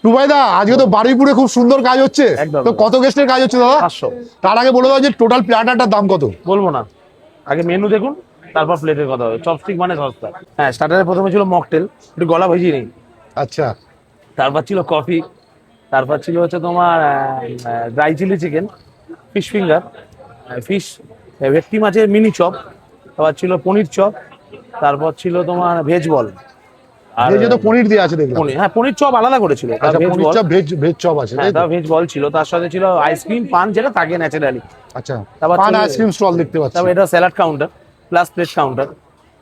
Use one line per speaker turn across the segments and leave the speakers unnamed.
টুবাই দা, আজকে তো বারুইপুরে খুব সুন্দর কাজ হচ্ছে।
একদম।
তো কত গেস্টের কাজ হচ্ছে দাদা?
500।
তার আগে বলে দাও যে টোটাল প্ল্যাটারটার দাম কত?
বলবো না, আগে মেনু দেখুন, তারপর প্লেটের কথা হবে। চপস্টিক মানে সস্তা। হ্যাঁ, স্টার্টারে প্রথমে ছিল মকটেল, একটু গলা ভেজিয়ে নেই।
আচ্ছা,
তারপর ছিল কফি, তারপর ছিল হচ্ছে তোমার dry chilli chicken, fish finger, fish, ভেটকি মাছের মিনি চপ, তারপর ছিল পনির চপ, তারপর ছিল তোমার ভেজ বল। আর
ভেজে তো পনির দিয়ে আছে দেখলাম।
পনির, হ্যাঁ পনির চপ আলাদা করেছিল, তার
আচ্ছা,
ভেজ
পনির
বল।
চপ, ভেজ ভেজ চপ আছে
হ্যাঁ,
তাই তো?
তার ভেজ বল ছিল, তার সাথে ছিল আইসক্রিম পান, যেটা থাকে ন্যাচারালি।
আচ্ছা,
তারপর
পান
ছিল,
আইসক্রিম স্টল দেখতে পাচ্ছি।
তারপর এটা salad counter plus plate counter.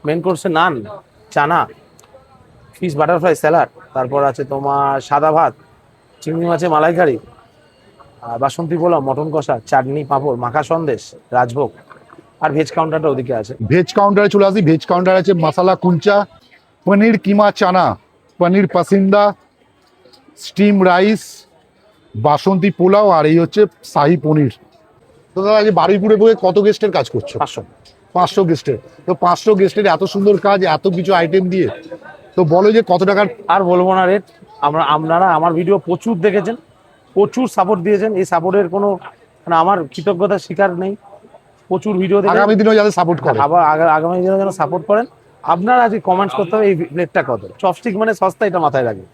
Main কোর্সে naan, chana, fish butterfly salad, তারপর আছে তোমার সাদা ভাত, চিংড়ি মাছের মালাইকারি, বাসন্তী পোলাও, মটন কষা, চাটনি, পাঁপড়, মাখা সন্দেশ, রাজভোগ। আর ভেজ কাউন্টারটা ওদিকে আছে।
ভেজ কাউন্টারে চলে আসি। ভেজ কাউন্টার আছে মশালা কুলচা, পনির কিমা চানা, পনির পাসিন্দা, স্টিম রাইস, বাসন্তী পোলাও, আর এই হচ্ছে শাহি পনির। তো দাদা, আজ বারুইপুরে বয়ে কত গেস্টের কাজ করছো?
500।
500 গেস্টের। তো 500 গেস্টের এত সুন্দর কাজ, এত কিছু আইটেম দিয়ে, তো বলো যে কত টাকার?
আর বলবো না রেট। আপনারা আমার ভিডিও প্রচুর দেখেছেন, প্রচুর সাপোর্ট দিয়েছেন। এই সাপোর্টের কোনো মানে আমার কৃতজ্ঞতা স্বীকার নেই। প্রচুর ভিডিও দেখে
আগামী দিনেও যাতে সাপোর্ট করে।
আবার আগামী দিনে যেন সাপোর্ট করেন। আপনারা আজকে কমেন্টস করতে হবে এই প্লেটটা কত। চপস্টিক মানে সস্তা, এটা মাথায় রাখবেন।